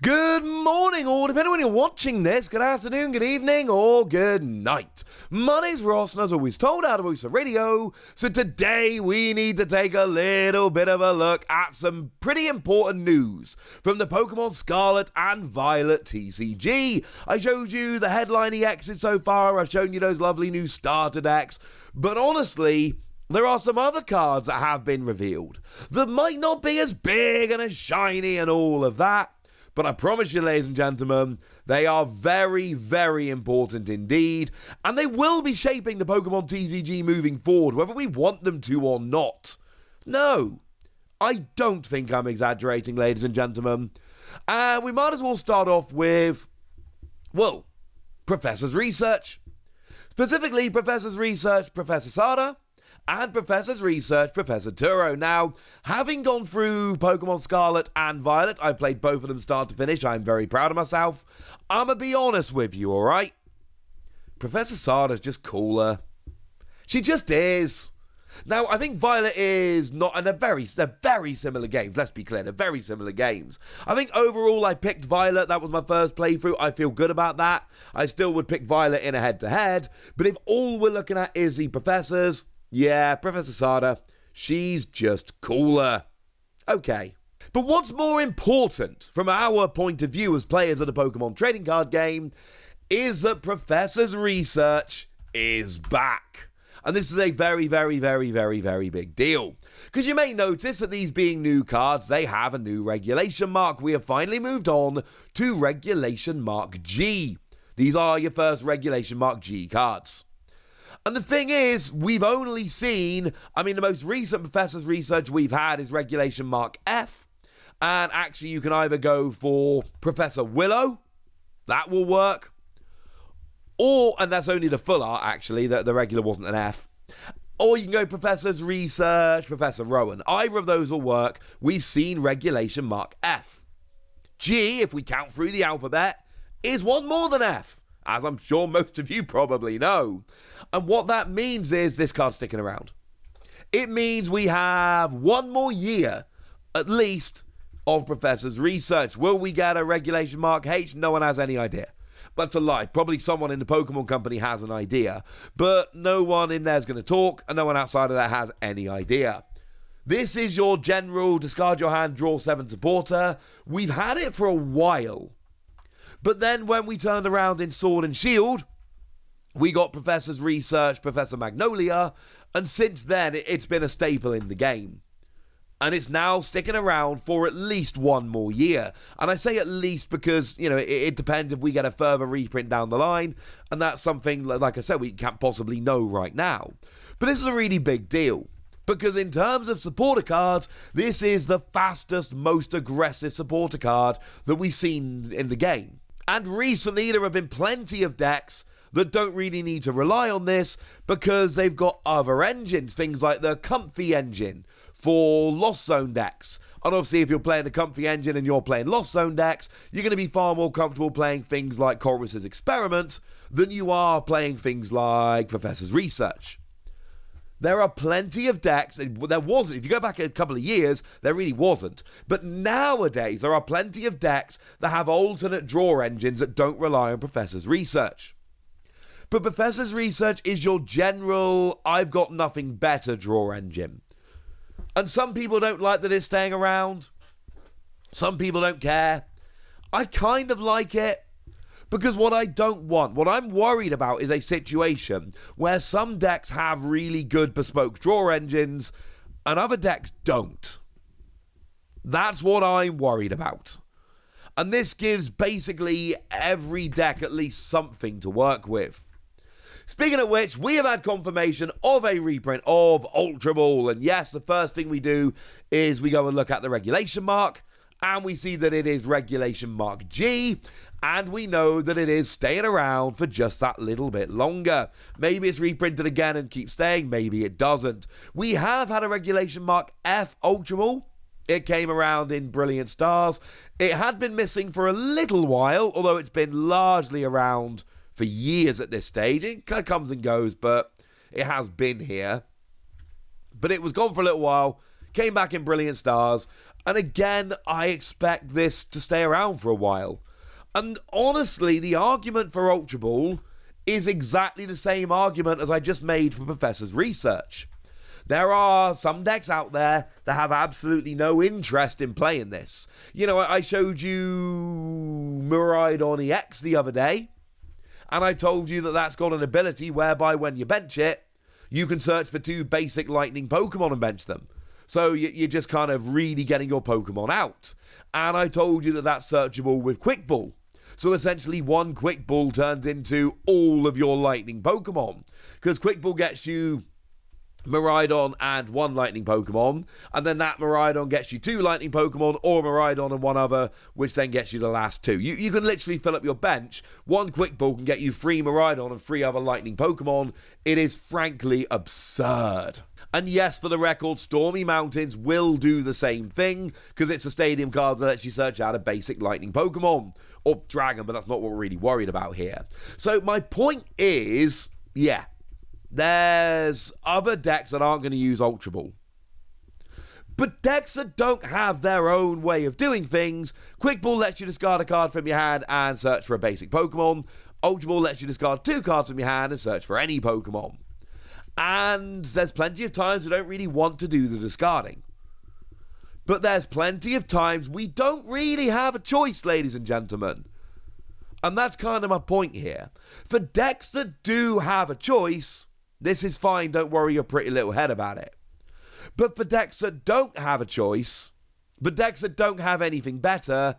Good morning, or depending on when you're watching this, good afternoon, good evening, or good night. My name's Ross, and as always told out of Oyster Radio, so today we need to take a little bit of a look at some pretty important news from the Pokémon Scarlet and Violet TCG. I showed you the headline EXs so far, I've shown you those lovely new starter decks, but honestly, there are some other cards that have been revealed that might not be as big and as shiny and all of that. But I promise you, ladies and gentlemen, they are very, very important indeed. And they will be shaping the Pokemon TCG moving forward, whether we want them to or not. No, I don't think I'm exaggerating, ladies and gentlemen. And we might as well start off with, well, Professor's research. Specifically, Professor's research, Professor Sada, and Professor's research, Professor Turo. Now, having gone through Pokemon Scarlet and Violet, I've played both of them start to finish. I'm very proud of myself. I'm going to be honest with you, alright? Professor Sada's just cooler. She just is. Now, I think Violet is not, and they're very similar games, let's be clear, they're very similar games. I think overall I picked Violet, that was my first playthrough, I feel good about that. I still would pick Violet in a head-to-head, but if all we're looking at is the Professors, yeah, Professor Sada, she's just cooler. Okay. But what's more important from our point of view as players of the Pokemon trading card game is that Professor's research is back. And this is a very, very, very, very, very big deal. Because you may notice that these being new cards, they have a new regulation mark. We have finally moved on to Regulation Mark G. These are your first Regulation Mark G cards. And the thing is, we've only seen, the most recent Professor's research we've had is Regulation Mark F. And actually, you can either go for Professor Willow, that will work. Or, and that's only the full art actually, the regular wasn't an F. Or you can go Professor's research, Professor Rowan. Either of those will work. We've seen Regulation Mark F. G, if we count through the alphabet, is one more than F, as I'm sure most of you probably know. And what that means is this card's sticking around. It means we have one more year, at least, of Professor's research. Will we get a Regulation Mark H? No one has any idea. That's a lie. Probably someone in the Pokemon company has an idea, but no one in there is going to talk, and no one outside of that has any idea. This is your general discard your hand, draw 7 supporter. We've had it for a while. But then when we turned around in Sword and Shield, we got Professor's research, Professor Magnolia, and since then it's been a staple in the game. And it's now sticking around for at least one more year. And I say at least because, it depends if we get a further reprint down the line, and that's something, like I said, we can't possibly know right now. But this is a really big deal. Because in terms of supporter cards, this is the fastest, most aggressive supporter card that we've seen in the game. And recently there have been plenty of decks that don't really need to rely on this because they've got other engines, things like the Comfy engine for Lost Zone decks. And obviously if you're playing the Comfy engine and you're playing Lost Zone decks, you're going to be far more comfortable playing things like Chorus's Experiment than you are playing things like Professor's Research. There are plenty of decks, there wasn't, if you go back a couple of years, there really wasn't. But nowadays, there are plenty of decks that have alternate draw engines that don't rely on Professor's research. But Professor's research is your general, I've got nothing better draw engine. And some people don't like that it's staying around. Some people don't care. I kind of like it. Because what I don't want, what I'm worried about is a situation where some decks have really good bespoke draw engines and other decks don't. That's what I'm worried about. And this gives basically every deck at least something to work with. Speaking of which, we have had confirmation of a reprint of Ultra Ball. And yes, the first thing we do is we go and look at the regulation mark. And we see that it is Regulation Mark G, and we know that it is staying around for just that little bit longer. Maybe it's reprinted again and keeps staying, maybe it doesn't. We have had a Regulation Mark F Ultra Ball. It came around in Brilliant Stars. It had been missing for a little while, although it's been largely around for years at this stage. It kind of comes and goes, but it has been here. But it was gone for a little while. came back in brilliant stars, and again, I expect this to stay around for a while. And honestly, the argument for Ultra Ball is exactly the same argument as I just made for Professor's research. There are some decks out there that have absolutely no interest in playing this. You know, I showed you Miraidon EX the other day, and I told you that that's got an ability whereby when you bench it, you can search for 2 basic lightning Pokemon and bench them. So you're just kind of really getting your Pokemon out. And I told you that that's searchable with Quick Ball. So essentially 1 Quick Ball turns into all of your lightning Pokemon. Because Quick Ball gets you Miraidon and 1 lightning Pokemon, and then that Miraidon gets you 2 lightning Pokemon, or Miraidon and 1 other, which then gets you the last 2. You can literally fill up your bench. 1 Quick Ball can get you 3 Miraidon and 3 other lightning Pokemon. It is frankly absurd. And yes, for the record, Stormy Mountains will do the same thing, because it's a stadium card that lets you search out a basic lightning Pokemon, or Dragon, but that's not what we're really worried about here. So my point is, yeah, there's other decks that aren't going to use Ultra Ball. But decks that don't have their own way of doing things, Quick Ball lets you discard a card from your hand and search for a basic Pokemon. Ultra Ball lets you discard 2 cards from your hand and search for any Pokemon. And there's plenty of times we don't really want to do the discarding. But there's plenty of times we don't really have a choice, ladies and gentlemen. And that's kind of my point here. For decks that do have a choice, this is fine, don't worry your pretty little head about it. But for decks that don't have a choice, for decks that don't have anything better,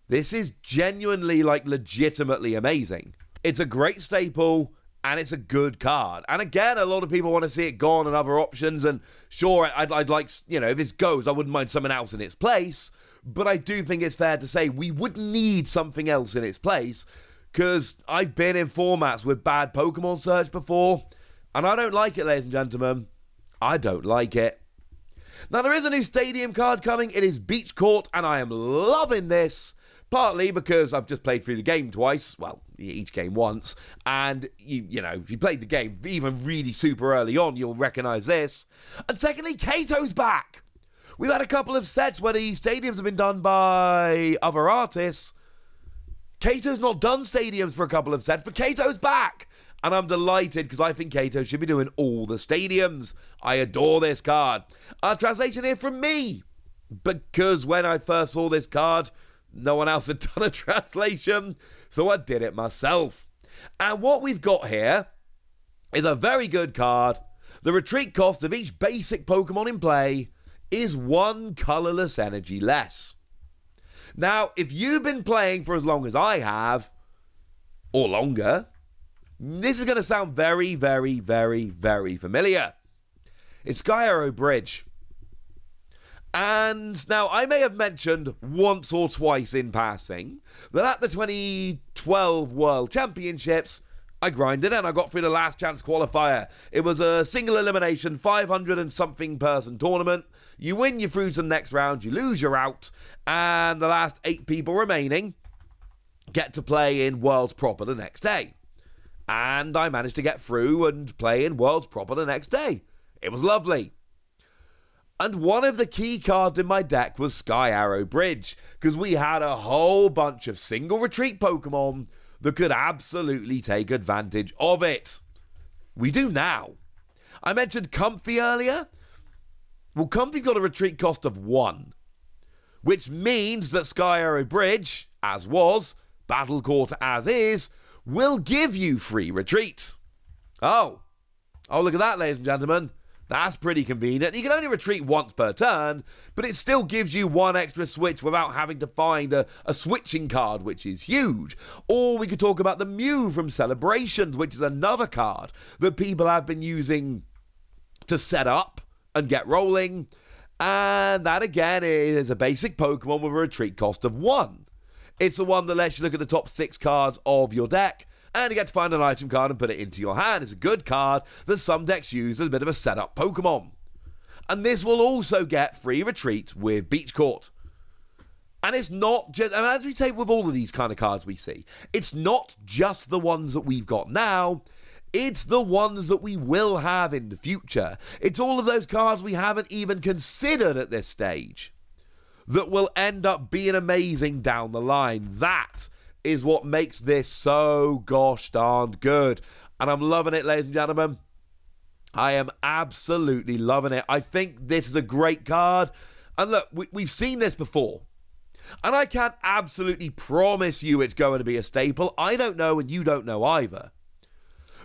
this is genuinely, legitimately amazing. It's a great staple, and it's a good card. And again, a lot of people want to see it gone and other options, and sure, I'd like, if this goes, I wouldn't mind something else in its place, but I do think it's fair to say we would need something else in its place, because I've been in formats with bad Pokemon search before, and I don't like it, ladies and gentlemen. I don't like it. Now, there is a new stadium card coming. It is Beach Court, and I am loving this. Partly because I've just played through the game twice. Well, each game once. And, if you played the game even really super early on, you'll recognise this. And secondly, Kato's back. We've had a couple of sets where the stadiums have been done by other artists. Kato's not done stadiums for a couple of sets, but Kato's back. And I'm delighted because I think Kato should be doing all the stadiums. I adore this card. A translation here from me. Because when I first saw this card, no one else had done a translation, so I did it myself. And what we've got here is a very good card. The retreat cost of each basic Pokemon in play is 1 colourless energy less. Now, if you've been playing for as long as I have, or longer, this is going to sound very, very, very, very familiar. It's Sky Arrow Bridge. And now, I may have mentioned once or twice in passing that at the 2012 World Championships, I grinded and I got through the last chance qualifier. It was a single elimination, 500 and something person tournament. You win, you're through to the next round, you lose, you're out. And the last 8 people remaining get to play in Worlds Proper the next day. And I managed to get through and play in Worlds Proper the next day. It was lovely. And one of the key cards in my deck was Sky Arrow Bridge, because we had a whole bunch of single retreat Pokemon that could absolutely take advantage of it. We do now. I mentioned Comfy earlier. Well, Comfy's got a retreat cost of 1, which means that Sky Arrow Bridge, as was, Battle Court as is, will give you free retreat. Oh, look at that, ladies and gentlemen. That's pretty convenient. You can only retreat once per turn, but it still gives you 1 extra switch without having to find a switching card, which is huge. Or we could talk about the Mew from Celebrations, which is another card that people have been using to set up and get rolling. And that, again, is a basic Pokemon with a retreat cost of 1. It's the one that lets you look at the top 6 cards of your deck, and you get to find an item card and put it into your hand. It's a good card that some decks use as a bit of a setup Pokemon. And this will also get free retreat with Beach Court. And it's not just, and as we say with all of these kind of cards we see, it's not just the ones that we've got now. It's the ones that we will have in the future. It's all of those cards we haven't even considered at this stage that will end up being amazing down the line. That is what makes this so gosh darned good. And I'm loving it, ladies and gentlemen. I am absolutely loving it. I think this is a great card. And look, we've seen this before. And I can't absolutely promise you it's going to be a staple. I don't know, and you don't know either.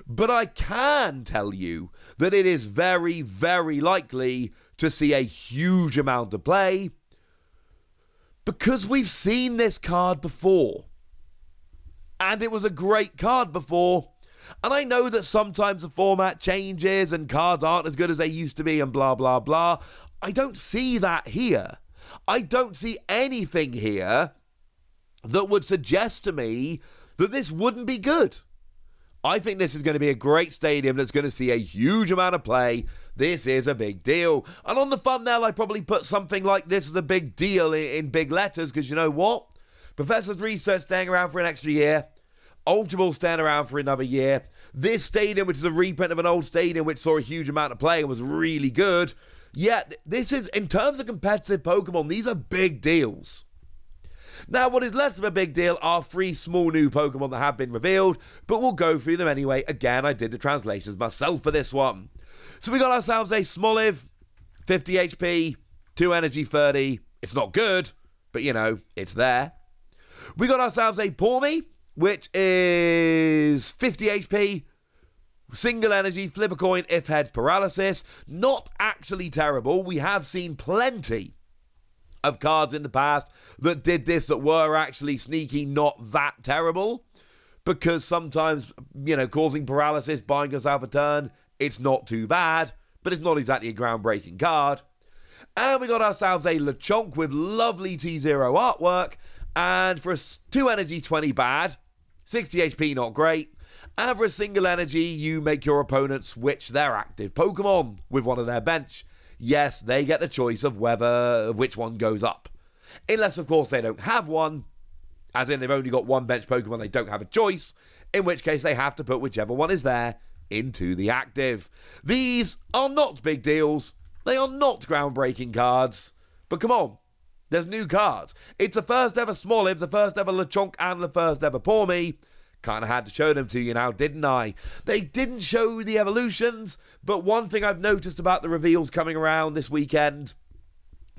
But I can tell you that it is very, very likely to see a huge amount of play because we've seen this card before. And it was a great card before. And I know that sometimes the format changes and cards aren't as good as they used to be and blah, blah, blah. I don't see that here. I don't see anything here that would suggest to me that this wouldn't be good. I think this is going to be a great stadium that's going to see a huge amount of play. This is a big deal. And on the thumbnail, I probably put something like this as a big deal in big letters, because you know what? Professor's Research staying around for an extra year. Ultra Ball staying around for another year. This stadium, which is a reprint of an old stadium which saw a huge amount of play and was really good. Yeah, this is, in terms of competitive Pokemon, these are big deals. Now, what is less of a big deal are 3 small new Pokemon that have been revealed, but we'll go through them anyway. Again, I did the translations myself for this one. So we got ourselves a Smoliv, 50 HP, 2 energy, 30. It's not good, but you know, it's there. We got ourselves a Pawmi, which is 50 HP, single energy, flip a coin, if heads, paralysis. Not actually terrible. We have seen plenty of cards in the past that did this that were actually sneaky, not that terrible. Because sometimes, you know, causing paralysis, buying yourself a turn, it's not too bad, but it's not exactly a groundbreaking card. And we got ourselves a Lechonk with lovely T0 artwork, and for a 2 energy, 20 bad, 60 HP not great, and for a single energy, you make your opponent switch their active Pokemon with one of their bench. Yes, they get the choice of which one goes up. Unless, of course, they don't have one, as in they've only got one bench Pokemon, they don't have a choice, in which case they have to put whichever one is there into the active. These are not big deals. They are not groundbreaking cards. But come on, there's new cards. It's the first ever Smoliv, the first ever Lechonk, and the first ever Pawmi. Kind of had to show them to you now, didn't I? They didn't show the evolutions, but one thing I've noticed about the reveals coming around this weekend,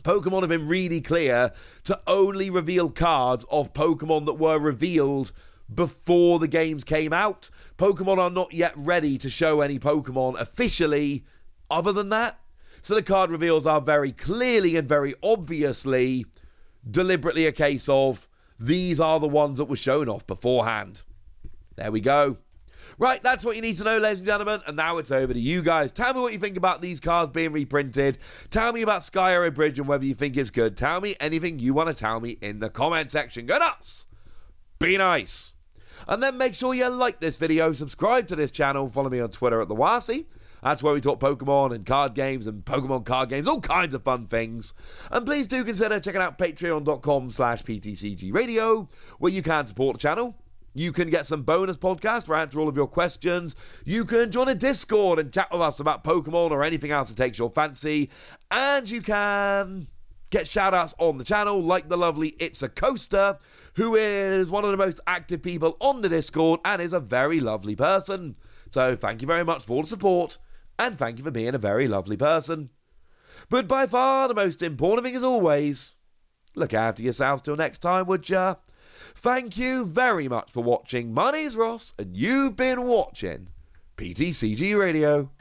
Pokemon have been really clear to only reveal cards of Pokemon that were revealed before the games came out. Pokemon are not yet ready to show any Pokemon officially other than that. So the card reveals are very clearly and very obviously deliberately a case of these are the ones that were shown off beforehand. There we go. Right, that's what you need to know, ladies and gentlemen. And now it's over to you guys. Tell me what you think about these cards being reprinted. Tell me about Sky Arrow Bridge and whether you think it's good. Tell me anything you want to tell me in the comment section. Go nuts! Be nice! And then make sure you like this video, subscribe to this channel, follow me on Twitter at TheWasi. That's where we talk Pokemon and card games and Pokemon card games, all kinds of fun things. And please do consider checking out patreon.com/PTCGradio, where you can support the channel. You can get some bonus podcasts where I answer all of your questions. You can join a Discord and chat with us about Pokemon or anything else that takes your fancy. And you can get shout-outs on the channel, like the lovely It's a Coaster, who is one of the most active people on the Discord and is a very lovely person. So thank you very much for all the support, and thank you for being a very lovely person. But by far the most important thing, as always, look after yourselves till next time, would ya? Thank you very much for watching. My name's Ross, and you've been watching PTCG Radio.